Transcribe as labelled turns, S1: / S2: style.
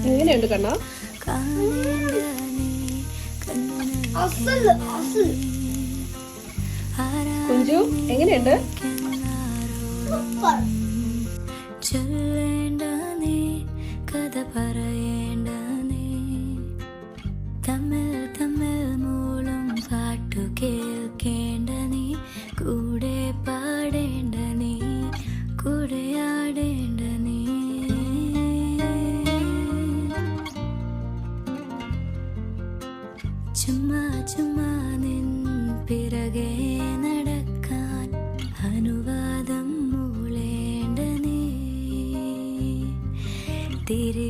S1: എങ്ങനെയുണ്ട് കണ്ണ? കുഞ്ചു എങ്ങനെയുണ്ട്?
S2: ചൊല്ലേണ്ട നീ കഥ പറയേണ്ട നീ തമ്മിൽ തമ്മിൽ മൂളും പാട്ടു കേൾക്കേണ്ട നീ കൂടെ പാടേണ്ട നീ കൂടെ ആടേണ്ട നീ ചുമ്മാ ചുമ്മാ നിൻ പിറകെ നടക്കാൻ അനുവാദം മൂളേണ്ട നീ തിരി